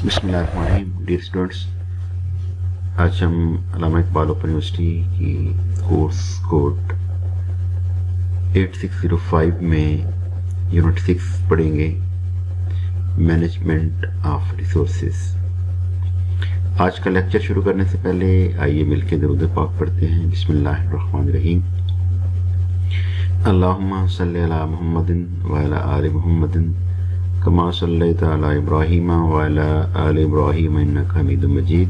बिस्मिल्लाहिर्रहमानिर्रहीम। Dear students, आज हम अल्लामा इकबाल ओपन यूनिवर्सिटी की कोर्स कोड 8605 में यूनिट 6 पढ़ेंगे, मैनेजमेंट ऑफ रिसोर्सेज। आज का लेक्चर शुरू करने से पहले आइए मिलकर दरूद पाक पढ़ते हैं। बिस्मिल्लाहिर्रहमानिर्रहीम। अल्लाहुम्मा सल्लि अला मुहम्मदिन व अला आलि मुहम्मदिन कमा सल्लैता अला इब्राहीम व अला आलि इब्राहीम इन्नका हमीदुम मजीद।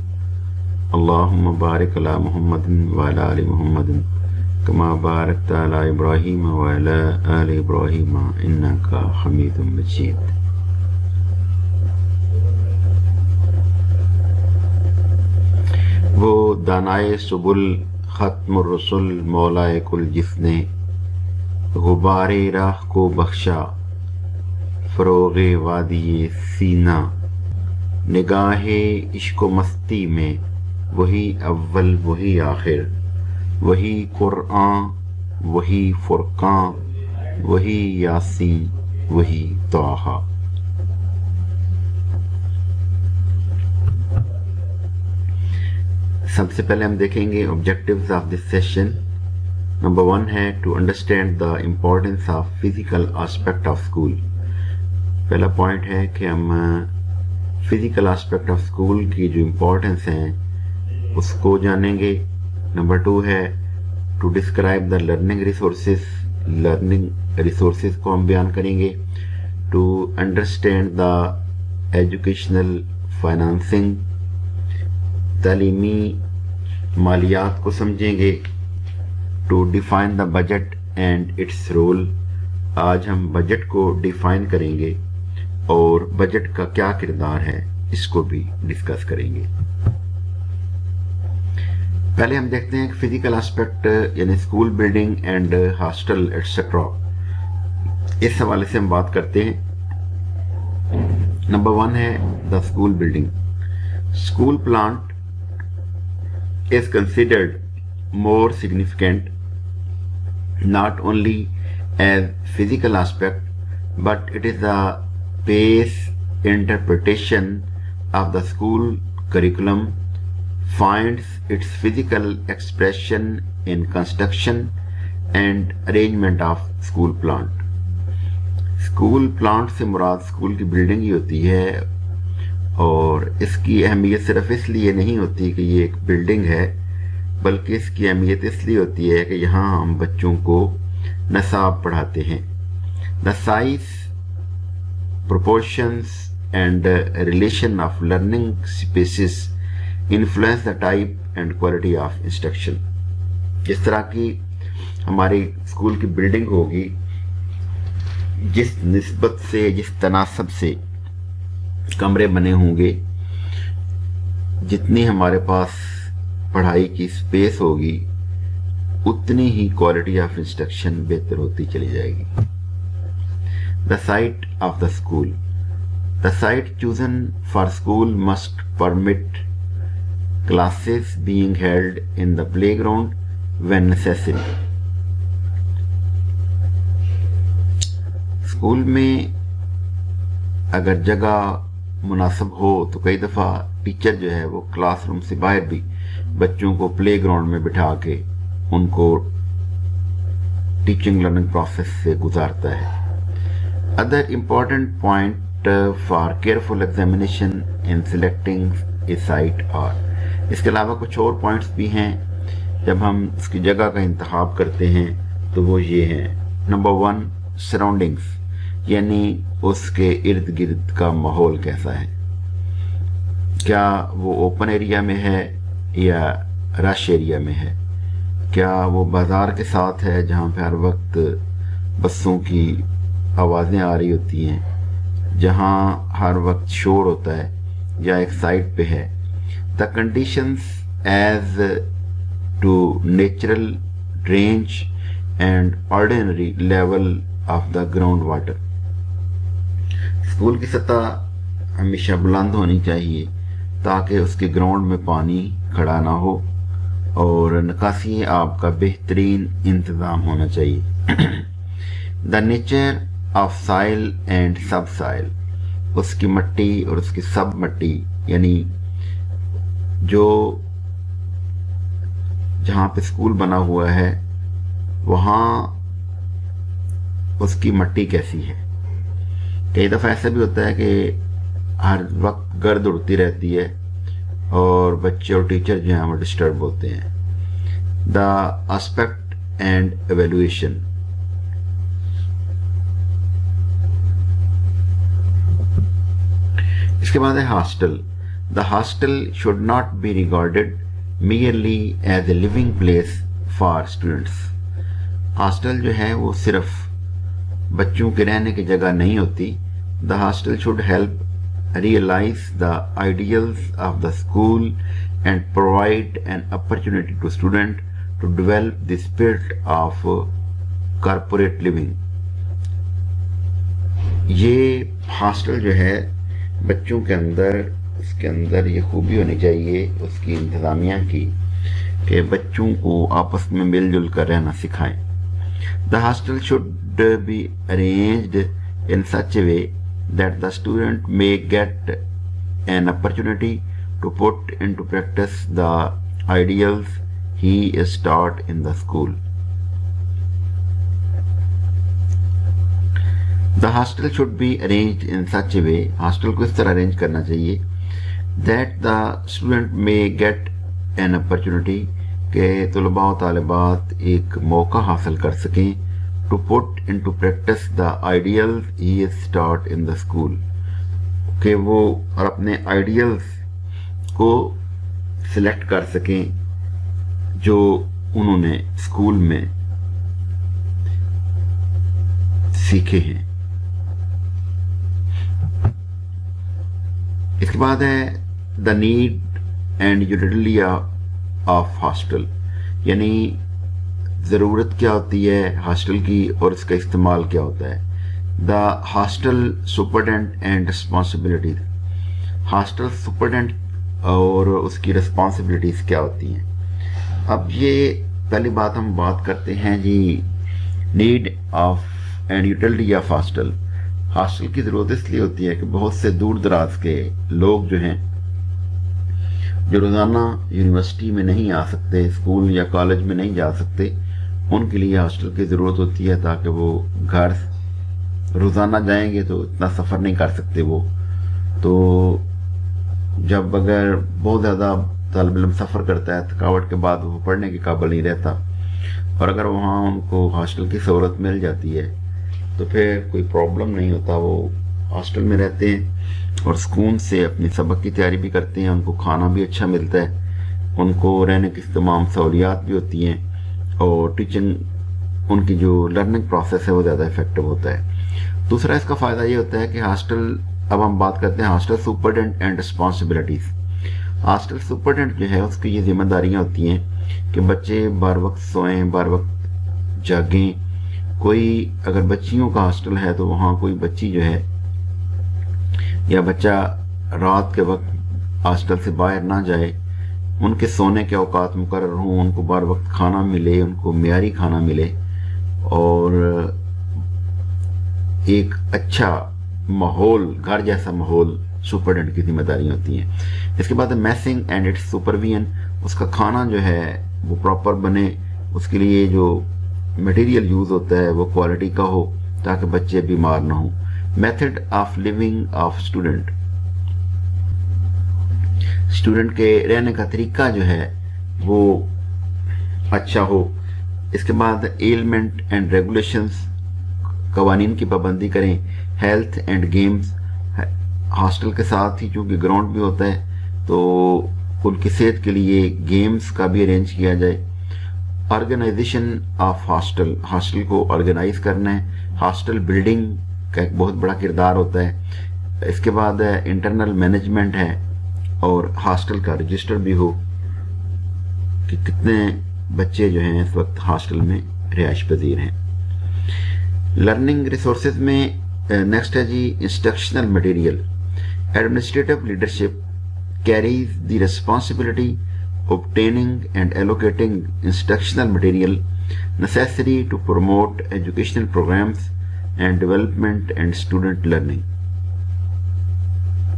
अल्लाहुम्मा बारिक अला मुहम्मदिन व अला आलि मुहम्मदिन कमा बारकता अला इब्राहीम व अला आलि इब्राहीम इन्नका हमीदुम मजीद। वो दानाए सुबुल खत्मुर रसुल मौलाए कुल जिसने गुबारे राह को बख्शा फरोगे वादिये सीना, निगाहे इश्क मस्ती में वही अव्वल वही आखिर, वही कुरआन वही फुरकान वही यासीन वही ताहा। सबसे पहले हम देखेंगे objectives of this session. Number 1 है to understand the importance of physical aspect of school. पहला पॉइंट है कि हम फिजिकल एस्पेक्ट ऑफ स्कूल की जो इम्पोर्टेंस हैं उसको जानेंगे। नंबर 2 है to describe the learning resources. Learning resources को हम बयान करेंगे। To understand the educational financing, तालीमी मालियात को समझेंगे। To define the budget and its role. आज हम बजट को डिफाइन करेंगे और बजट का क्या किरदार है इसको भी डिस्कस करेंगे। पहले हम देखते हैं फिजिकल एस्पेक्ट यानी school building and hostel etcetera. इस हवाले से हम बात करते हैं। नंबर 1 है the school building. School plant is considered more significant not only as physical aspect but it is the base interpretation of the school curriculum, finds its physical expression in construction and arrangement of school plant। School plant से मुराद school की building ही होती है और इसकी अहमियत सिर्फ इसलिए नहीं होती कि ये एक बिल्डिंग है, बल्कि इसकी अहमियत इसलिए होती है कि यहाँ हम बच्चों को नसाब पढ़ाते हैं। The size, proportions and relation of learning spaces influence the type and quality of instruction. जिस तरह की हमारी स्कूल की बिल्डिंग होगी, जिस निस्बत से जिस तनासब से कमरे बने होंगे, जितनी हमारे पास पढ़ाई की स्पेस होगी उतनी ही क्वालिटी ऑफ इंस्ट्रक्शन बेहतर होती चली जाएगी। The site of the school. The site chosen for school must permit classes being held in the playground when necessary. School में अगर जगह मुनासिब हो तो कई दफ़ा टीचर जो है वो क्लासरूम से बाहर भी बच्चों को प्ले ग्राउंड में बिठा के उनको टीचिंग लर्निंग प्रोसेस से गुजारता है। Other important point for careful examination in selecting a site are. इसके अलावा कुछ और पॉइंट्स भी हैं जब हम इसकी जगह का इंतखाब करते हैं तो वो ये हैं। नंबर 1 सराउंडिंग्स, यानी उसके इर्द गिर्द का माहौल कैसा है। क्या वो ओपन एरिया में है या रश एरिया में है। क्या वो बाजार के साथ है जहाँ पे हर वक्त बसों की आवाज़ें आ रही होती हैं, जहाँ हर वक्त शोर होता है, या एक साइड पे है। The conditions as to natural drainage and ordinary level of the ground water. School की सतह हमेशा बुलंद होनी चाहिए ताकि उसके ग्राउंड में पानी खड़ा ना हो और निकासी आब का बेहतरीन इंतज़ाम होना चाहिए। The nature of soil and sub soil. اس کی مٹی اور اس کی سب مٹی، یعنی جو جہاں پہ اسکول بنا ہوا ہے وہاں اس کی مٹی کیسی ہے. کئی دفعہ ایسا بھی ہوتا ہے کہ ہر وقت گرد اڑتی رہتی ہے اور بچے اور ٹیچر جو ہیں وہ ڈسٹرب ہوتے ہیں. The aspect and evaluation. اس کے بعد ہے hostel. The hostel should not be regarded merely as a living place for students. Hostel جو ہے وہ صرف بچوں کے رہنے کی جگہ نہیں ہوتی. The hostel should help realize the ideals of the school and provide an opportunity to students to develop the spirit of corporate living. یہ ہاسٹل جو ہے بچوں کے اندر، اس کے اندر یہ خوبی ہونی چاہیے اس کی انتظامیہ کی کہ بچوں کو آپس میں مل جل کر رہنا سکھائیں. The hostel should be arranged in such a way that the student may get an opportunity to put into practice the ideals he is taught in the school. The hostel should be arranged in such a way, hostel کو اس طرح arrange کرنا چاہیے that the student may get an opportunity کہ طلباء و طالبات ایک موقع حاصل کر سکیں to put into practice the ideals he is taught in the school، کہ وہ اور اپنے ideals کو سلیکٹ کر سکیں جو انہوں نے اسکول میں سیکھے ہیں. اس کے بعد ہے the need and utility of hostel, یعنی ضرورت کیا ہوتی ہے ہاسٹل کی اور اس کا استعمال کیا ہوتا ہے. The hostel superintendent and responsibilities. Hostel superintendent اور اس کی رسپانسبلٹیز کیا ہوتی ہیں. اب یہ پہلی بات ہم بات کرتے ہیں جی need of and utility of hostel. Hostel کی ضرورت اس لیے ہوتی ہے کہ بہت سے دور دراز کے لوگ جو ہیں جو روزانہ یونیورسٹی میں نہیں آ سکتے، اسکول یا کالج میں نہیں جا سکتے، ان کے لیے ہاسٹل کی ضرورت ہوتی ہے تاکہ وہ گھر روزانہ جائیں گے تو اتنا سفر نہیں کر سکتے وہ. تو جب اگر بہت زیادہ طالب علم سفر کرتا ہے تھکاوٹ کے بعد وہ پڑھنے کے قابل نہیں رہتا، اور اگر وہاں ان کو ہاسٹل کی سہولت مل جاتی ہے تو پھر کوئی پرابلم نہیں ہوتا. وہ ہاسٹل میں رہتے ہیں اور سکون سے اپنی سبق کی تیاری بھی کرتے ہیں، ان کو کھانا بھی اچھا ملتا ہے، ان کو رہنے کی تمام سہولیات بھی ہوتی ہیں، اور ٹیچنگ ان کی جو لرننگ پروسیس ہے وہ زیادہ افیکٹو ہوتا ہے. دوسرا اس کا فائدہ یہ ہوتا ہے کہ ہاسٹل، اب ہم بات کرتے ہیں hostel superintendent and responsibilities. Hostel superintendent جو ہے اس کی یہ ذمہ داریاں ہوتی ہیں کہ بچے بار وقت سوئیں، بار وقت جاگیں. کوئی اگر بچیوں کا ہاسٹل ہے تو وہاں کوئی بچی جو ہے یا بچہ رات کے وقت ہاسٹل سے باہر نہ جائے، ان کے سونے کے اوقات مقرر ہوں، ان کو بار وقت کھانا ملے، ان کو معیاری کھانا ملے، اور ایک اچھا ماحول، گھر جیسا ماحول سپرڈنٹ کی ذمہ داریاں ہوتی ہیں. اس کے بعد میسنگ اینڈ اٹس سپرویژن. اس کا کھانا جو ہے وہ پراپر بنے، اس کے لیے جو مٹیریل یوز ہوتا ہے وہ کوالٹی کا ہو تاکہ بچے بیمار نہ ہوں. Method of living of student. Student کے رہنے کا طریقہ جو ہے وہ اچھا ہو. اس کے بعد ایلمنٹ اینڈ ریگولیشنز، قوانین کی پابندی کریں. Health and games. ہاسٹل کے ساتھ ہی چونکہ گراؤنڈ بھی ہوتا ہے تو ان کی صحت کے لیے گیمز کا بھی ارینج کیا جائے. Organisation of hostel. ہاسٹل کو آرگنائز کرنا ہے. ہاسٹل بلڈنگ کا ایک بہت بڑا کردار ہوتا ہے. اس کے بعد انٹرنل مینجمنٹ ہے، اور ہاسٹل کا رجسٹر بھی ہو کہ کتنے بچے جو ہیں اس وقت ہاسٹل میں رہائش پذیر ہیں. لرننگ ریسورسز میں نیکسٹ ہے جی instructional material. Administrative leadership carries the responsibility obtaining and allocating instructional material necessary to promote educational programs and development and student learning.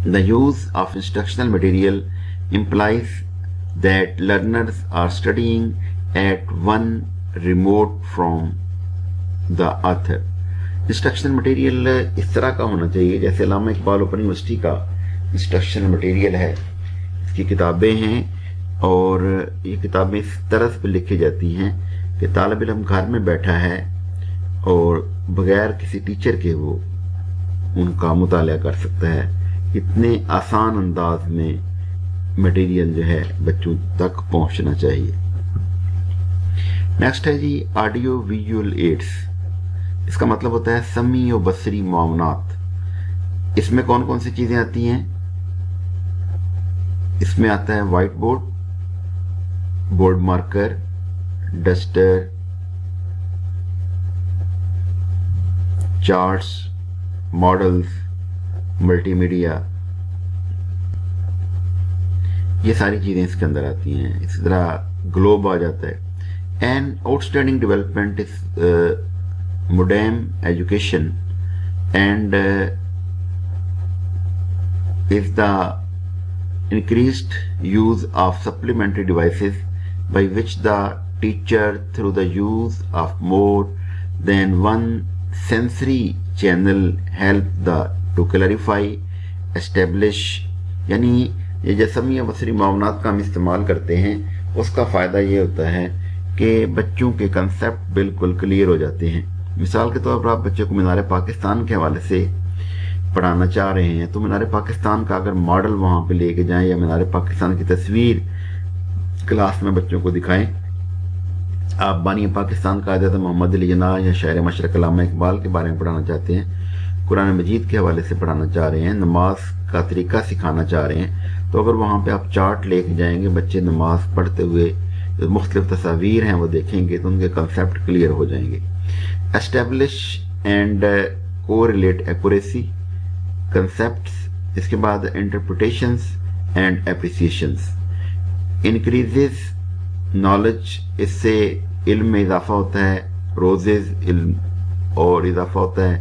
The use of instructional material implies that learners are studying at one remote from the author. Instructional material इस तरह का होना चाहिए जैसे अल्लामा Iqbal open university का instructional material है, इसकी किताबें हैं और ये किताबें इस तरह से लिखी जाती हैं कि तालिब इल्म घर में बैठा है और बगैर किसी टीचर के वो उनका मुताला कर सकता है। इतने आसान अंदाज में मटेरियल जो है बच्चों तक पहुंचना चाहिए। नेक्स्ट है जी ऑडियो विजुअल एड्स। इसका मतलब होता है समी और बसरी मामनात। इसमें कौन कौन सी चीजें आती हैं? इसमें आता है white board, board marker, duster, charts, models, multimedia, ये सारी चीजें इसके अंदर आती हैं। इसी तरह ग्लोब आ जाता है। An outstanding development is modern education and is the increased use of supplementary devices by which the teacher through the use of more than one sensory channel help the to clarify establish। यानी ये जैसमी या बसरी मामलात का हम इस्तेमाल करते हैं उसका फ़ायदा ये होता है कि बच्चों के कंसेप्ट बिल्कुल क्लियर हो जाते हैं। मिसाल के तौर पर आप बच्चे को मीनार पाकिस्तान के हवाले से पढ़ाना चाह रहे हैं तो मीनार पाकिस्तान का अगर मॉडल वहाँ पे लेके जाएं या मीनार पाकिस्तान की तस्वीर क्लास में बच्चों को दिखाएं। आप बानी पाकिस्तान का आदत मोहम्मद अली जना या शायर मशरक अल्लामा इकबाल के बारे में पढ़ाना चाहते हैं, कुरान मजीद के हवाले से पढ़ाना चाह रहे हैं, नमाज का तरीका सिखाना चाह रहे हैं, तो अगर वहाँ पर आप चार्ट लेके जाएंगे बच्चे नमाज पढ़ते हुए जो मुख्तलिफ तस्वीर हैं वो देखेंगे तो उनके कंसेप्ट क्लियर हो जाएंगे। Establish and correlate accuracy concepts, इसके बाद interpretations and appreciations, increases knowledge, इससे इल्म में इजाफा होता है, roses इल्म और इजाफा होता है,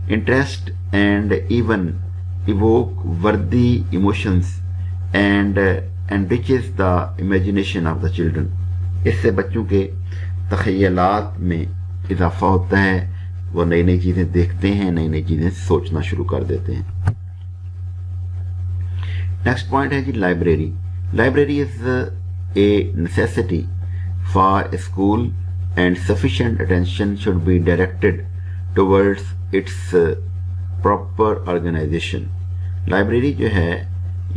interest and even evoke worthy emotions and enriches the imagination of the children। इससे बच्चों के तख़य्युलात में इजाफा होता है, वो नई नई चीजें देखते हैं, नई नई चीजें सोचना शुरू कर देते हैं। नेक्स्ट पॉइंट है जी library. Library is a necessity for school and sufficient attention should be directed towards its proper organization. Library जो है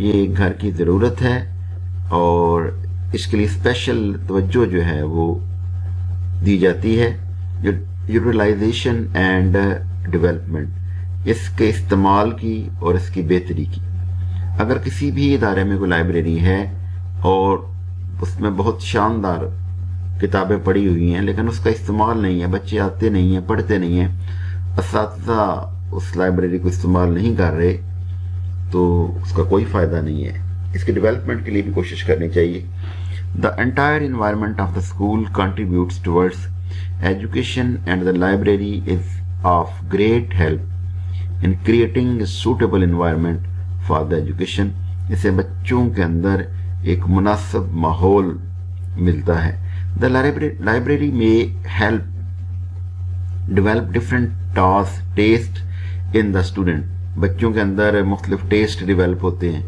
ये घर की ज़रूरत है और इसके लिए स्पेशल तवज्जो जो है वो दी जाती है। यूटिलाइजेशन एंड डेवलपमेंट, इसके इस्तेमाल की और इसकी बेहतरी की। अगर किसी भी इदारे में कोई लाइब्रेरी है और उसमें बहुत शानदार किताबें पड़ी हुई हैं लेकिन उसका इस्तेमाल नहीं है, बच्चे आते नहीं हैं, पढ़ते नहीं हैं, असातिज़ा उस लाइब्रेरी को इस्तेमाल नहीं कर रहे तो उसका कोई फ़ायदा नहीं है। इसके डेवलपमेंट के लिए भी कोशिश करनी चाहिए। The entire environment of the school contributes towards education and the library is of great help in creating a suitable environment for the education। इससे बच्चों के अंदर एक मुनासिब माहौल मिलता है। The library may help develop different taste in the student। बच्चों के अंदर मुख्तलिफ टेस्ट डेवलप होते हैं।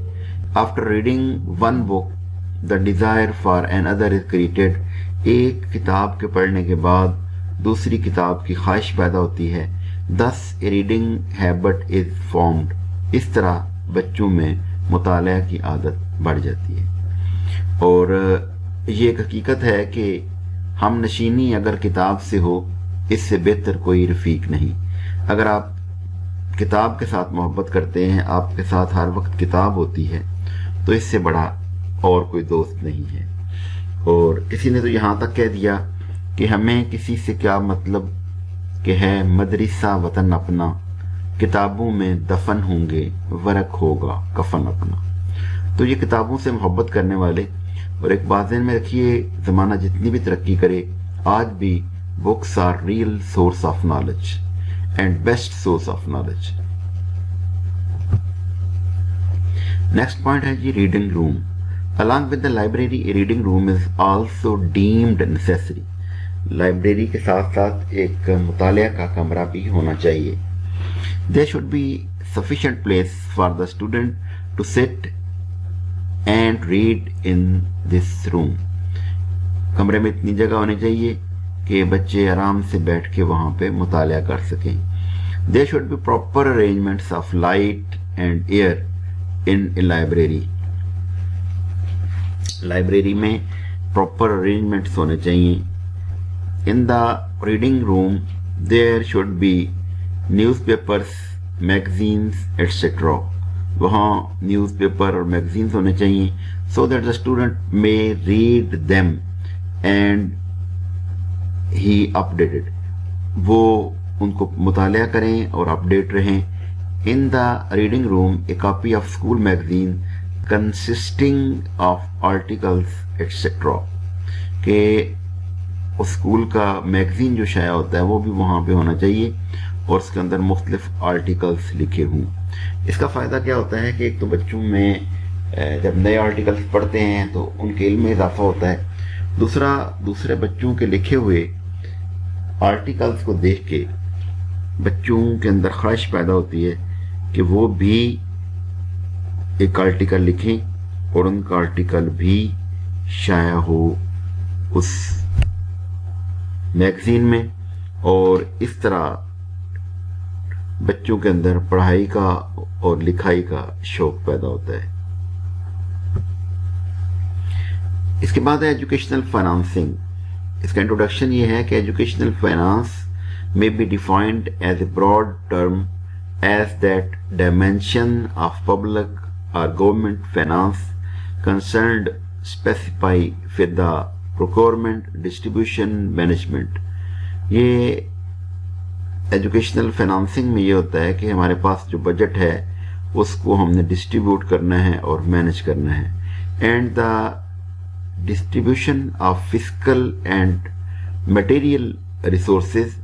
After reading one book the desire for another is created। एक किताब के पढ़ने के बाद दूसरी किताब की ख्वाहिश पैदा होती है। Thus a reading habit is formed। इस तरह बच्चों में मुताला की आदत बढ़ जाती है। और ये एक हकीकत है कि हम नशीनी अगर किताब से हो इससे बेहतर कोई रफ़ीक नहीं। अगर आप किताब के साथ मोहब्बत करते हैं, आपके साथ हर वक्त किताब होती है, तो इससे बड़ा और कोई दोस्त नहीं है। और किसी ने तो यहाँ तक कह दिया कि हमें किसी से क्या मतलब कि है मदरसा वतन अपना, किताबों में दफन होंगे वरक होगा कफन अपना। तो ये किताबों से मोहब्बत करने वाले, और एक बात ज़हन में रखिए, ज़माना जितनी भी तरक्की करे आज भी books are real source of knowledge and best source of knowledge. Next point है जी reading room. Along with the library, a reading room is also deemed necessary. Library के साथ साथ एक मुतालिया का कमरा भी होना चाहिए. There should be sufficient place for the student to sit and read in this room. कमरे में इतनी जगह होनी चाहिए कि बच्चे आराम से बैठ के वहाँ पे मुतालिया कर सकें. There should be proper arrangements of light and air in a library. Library में प्रॉपर अरेंजमेंट्स होने चाहिए. In the reading room there should be newspapers, magazines etcetera. वहाँ न्यूज़पेपर और मैगजीन्स होने चाहिए so that the student may read them and he updated. वो उनको मुतालिया करें और अपडेट रहें. In the reading room a copy of school magazine consisting of articles etc. कि उस स्कूल का मैगजीन जो शाया होता है वो भी वहाँ पे होना चाहिए और उसके अंदर मुख्तलिफ आर्टिकल्स लिखे हों. इसका फ़ायदा क्या होता है कि एक तो बच्चों में जब नए आर्टिकल्स पढ़ते हैं तो उनके इल्म में इजाफा होता है. दूसरा, दूसरे बच्चों के लिखे हुए आर्टिकल्स को देख के बच्चों के अंदर ख्वाहिश पैदा होती है कि वो भी एक आर्टिकल लिखें और उनका आर्टिकल भी शाया हो उस मैगजीन में, और इस तरह बच्चों के अंदर पढ़ाई का और लिखाई का शौक पैदा होता है. इसके बाद है एजुकेशनल फाइनेंसिंग. इसका इंट्रोडक्शन ये है कि educational finance may be defined as a broad term as that dimension of public or government finance concerned specify with the procurement, distribution, management. ये एजुकेशनल फाइनेंसिंग में ये होता है कि हमारे पास जो बजट है उसको हमने डिस्ट्रीब्यूट करना है और मैनेज करना है. And the distribution of physical and material resources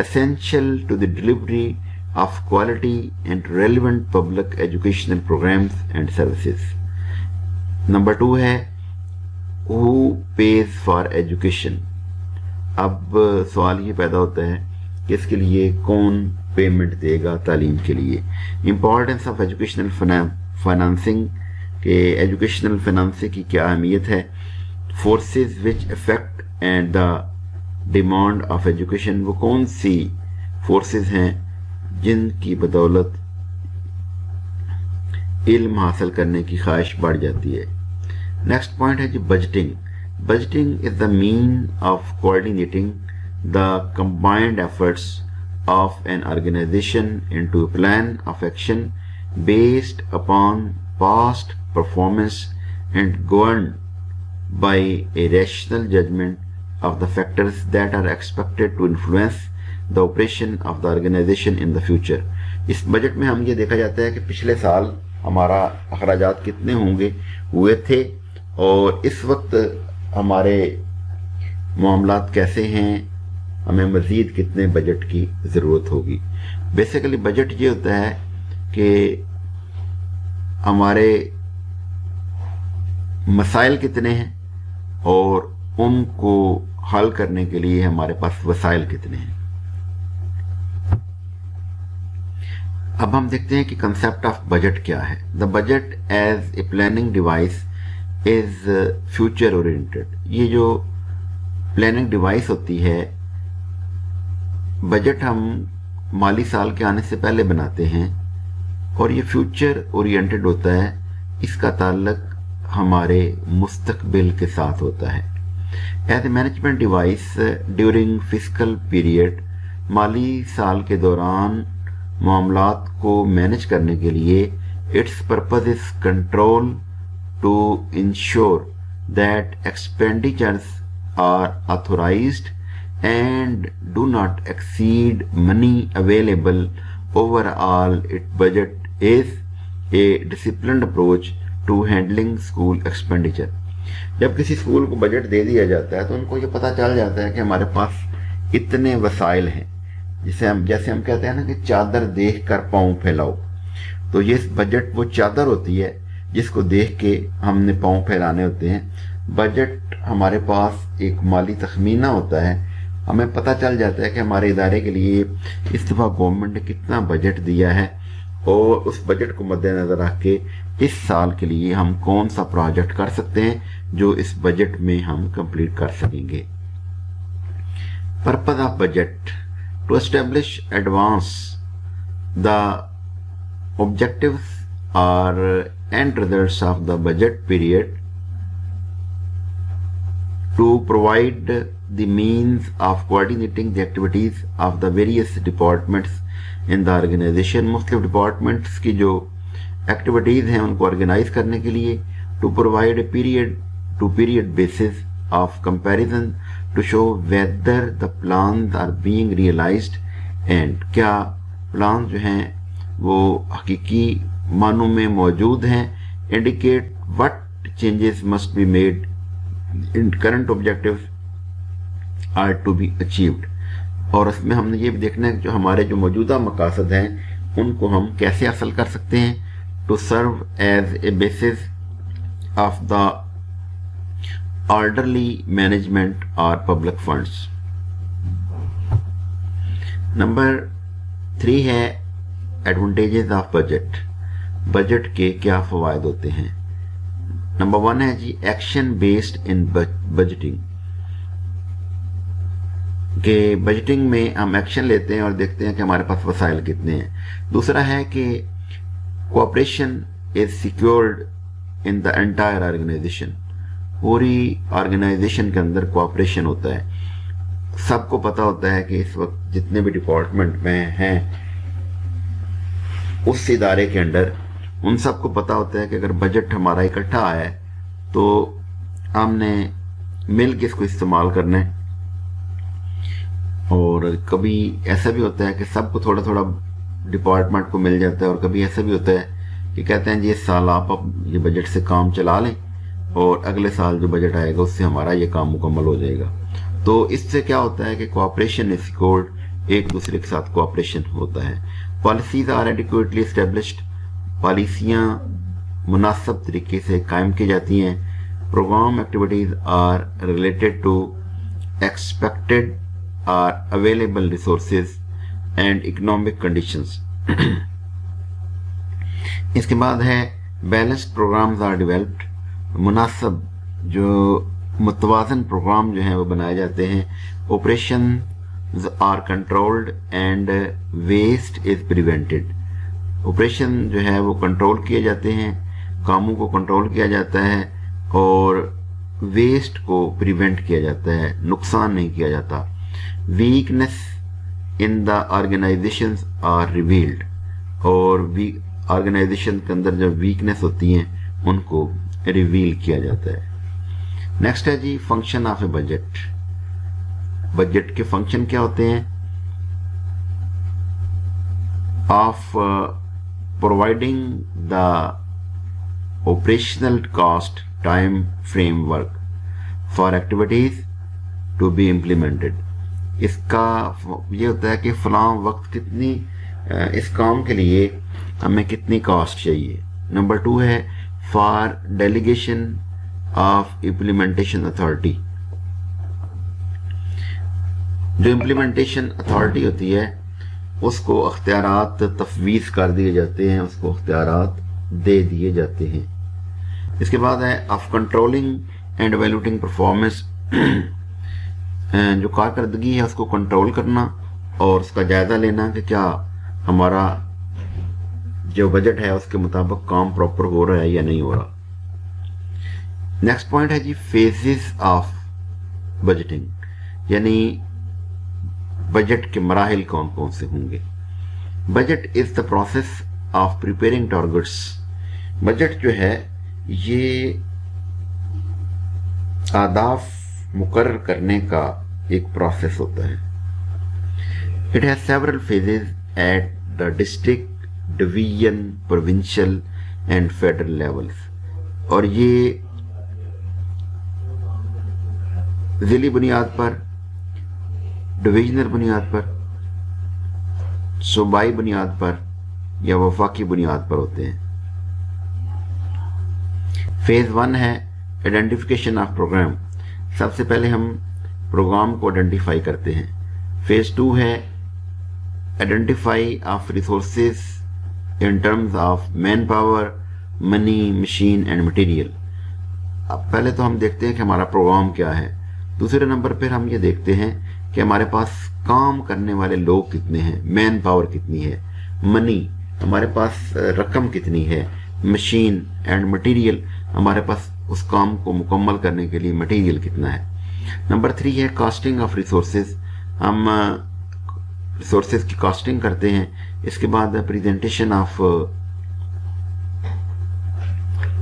essential to the delivery of quality and relevant public educational programs and services. Number 2 है who pays for education. अब सवाल ये पैदा होता है कि इसके लिए कौन पेमेंट देगा तालीम के लिए. Importance of educational financing के एजुकेशनल फाइनेंसिंग की क्या अहमियत है. Forces which affect and the demand of education. वो कौन सी फोर्सेस हैं जिनकी बदौलत इल्म हासिल करने की ख्वाहिश बढ़ जाती है. नेक्स्ट पॉइंट है जी budgeting. Budgeting is the mean of coordinating the combined efforts of an organization into a plan of action based upon past performance and governed by a rational judgement of the factors that are expected to influence the operation of the organization in the future. इस budget में हम ये देखा जाता है कि पिछले साल हमारा अखराजात कितने हुए थे और इस वक्त हमारे मामलात कैसे हैं, हमें मज़ीद कितने बजट की ज़रूरत होगी. बेसिकली बजट ये होता है कि हमारे मसाइल कितने हैं और उनको हल करने के लिए हमारे पास वसाइल कितने हैं. अब हम देखते हैं कि कंसेप्ट ऑफ बजट क्या है. The budget as a planning device is future oriented. ये जो प्लानिंग डिवाइस होती है, बजट हम माली साल के आने से पहले बनाते हैं और ये फ्यूचर ओरिएंटेड होता है. इसका ताल्लुक हमारे मुस्तकबिल के साथ होता है. As a management device during physical period, माली साल के दौरान मामलात को मैनेज करने के लिए its purpose is control to ensure that expenditures are authorized and do not exceed money available. Overall, its budget is a disciplined approach to handling school expenditure. जब किसी स्कूल को बजट दे दिया जाता है तो उनको ये पता चल जाता है कि हमारे पास इतने वसाइल हैं. जैसे हम कहते हैं ना कि चादर देख कर पाँव फैलाओ. तो ये बजट वो चादर होती है जिसको देख के हमने पाँव फैलाने होते हैं। बजट हमारे पास एक माली तखमीना होता है, हमें पता चल जाता है कि हमारे इदारे के लिए इस दफ़ा गवर्नमेंट ने कितना बजट दिया है और उस बजट को मद्देनज़र रख के इस साल के लिए हम कौन सा प्रोजेक्ट कर सकते हैं जो इस बजट में हम कंप्लीट कर सकेंगे। Purpose of budget to establish advance the objectives और end results of the budget period, to provide the means of coordinating the activities of the various departments in the organization, मुख्तलिफ departments की जो activities हैं उनको organize करने के लिए, to provide a period to period basis of comparison to show whether the plans are being realized and क्या plans जो हैं वो हकीकी मानों में मौजूद हैं, indicate what changes must be made in current objectives are to be achieved। और उसमें हमने ये भी देखना है कि जो हमारे जो मौजूदा मकासद हैं उनको हम कैसे हासिल कर सकते हैं, to serve as a basis of the orderly management or public funds। Number 3 है एडवांटेजेस ऑफ बजट, बजट के क्या फ़वायद होते हैं। नंबर 1 है जी एक्शन बेस्ड इन बजटिंग, कि बजटिंग में हम एक्शन लेते हैं और देखते हैं कि हमारे पास वसाइल कितने हैं। दूसरा है कि cooperation is secured in the entire organisation, पूरी ऑर्गेनाइजेशन के अंदर कोऑपरेशन होता है। सबको पता होता है कि इस वक्त जितने भी डिपार्टमेंट में हैं उस इदारे के अंडर, उन सबको पता होता है कि अगर बजट हमारा इकट्ठा आया है तो हमने मिल के इसको इस्तेमाल करना है। और कभी ऐसा भी होता है कि सबको थोड़ा थोड़ा डिपार्टमेंट को मिल जाता है, और कभी ऐसा भी होता है कि कहते हैं जी इस साल आप अब ये बजट से काम चला लें और अगले साल जो बजट आएगा उससे हमारा ये काम मुकम्मल हो जाएगा। तो इससे क्या होता है कि कोऑपरेशन इज सिक्योर्ड, एक दूसरे के साथ कोऑपरेशन होता है। पॉलिसीज आर एडिक्वेटली एस्टेब्लिश्ड, पॉलिसियाँ मुनासिब तरीके से कायम की जाती हैं। Programme activities are related to expected are available resources and economic conditions. इसके बाद है बैलेंस्ड प्रोग्राम्स आर डेवलप्ड, मुनासिब जो मुतवाज़न प्रोग्राम जो हैं वो बनाए जाते हैं। Operation are controlled and waste is prevented, operation जो है वो कंट्रोल किए जाते हैं, कामों को कंट्रोल किया जाता है और वेस्ट को प्रिवेंट किया जाता है, नुकसान नहीं किया जाता। Weakness in the organisations are revealed, और ऑर्गेनाइजेशन के अंदर जो वीकनेस होती हैं उनको रिवील किया जाता है। नेक्स्ट है जी function of a budget, budget के फंक्शन क्या होते हैं। ऑफ providing the operational cost time framework for activities to be implemented। इसका ये होता है कि फलां वक्त कितनी इस काम के लिए हमें कितनी कॉस्ट चाहिए। नंबर 2 है for delegation of implementation authority, जो इम्प्लीमेंटेशन अथॉरिटी होती है उसको अख्तियारात तफवीज़ कर दिए जाते हैं, उसको अख्तियारात दे दिए जाते हैं। इसके बाद है of controlling and evaluating performance, जो कारकर्दगी है उसको कंट्रोल करना और उसका जायज़ा लेना कि क्या हमारा जो बजट है उसके मुताबिक काम प्रॉपर हो रहा है या नहीं हो रहा। नेक्स्ट पॉइंट है जी फेजेस ऑफ बजटिंग, यानी बजट के मराहिल कौन कौन से होंगे। Budget is the process of preparing targets, budget जो है ये आदाफ मुकर्रर करने का एक प्रोसेस होता है। It has several phases at the district, division, provincial and federal levels, और ये ज़िली बुनियाद पर, डिविजनल बुनियाद पर, सूबाई बुनियाद पर या वफाकी बुनियाद पर होते हैं। फेज़ 1 है आइडेंटिफिकेशन ऑफ प्रोग्राम, सबसे पहले हम प्रोग्राम को आइडेंटिफाई करते हैं। फेज़ 2 है identify of resources in terms of man power, money, machine and material. अब पहले तो हम देखते हैं कि हमारा प्रोग्राम क्या है, दूसरे नंबर पर हम ये देखते हैं कि हमारे पास काम करने वाले लोग कितने हैं, मैन पावर कितनी है, मनी हमारे पास रकम कितनी है, मशीन एंड मटेरियल हमारे पास उस काम को मुकम्मल करने के लिए मटेरियल कितना है। नंबर 3 है कॉस्टिंग ऑफ रिसोर्सेज, हम रिसोर्सेज की कॉस्टिंग करते हैं। इसके बाद प्रेजेंटेशन ऑफ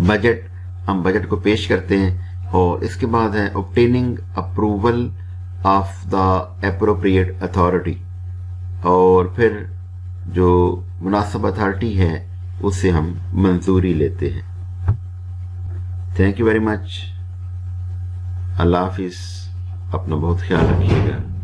बजट, हम बजट को पेश करते हैं। और इसके बाद है obtaining approval of the appropriate authority, और फिर जो मुनासिब अथॉरिटी है उससे हम मंजूरी लेते हैं। Thank you very much. अल्लाह हाफिज़, अपना बहुत ख्याल रखिएगा।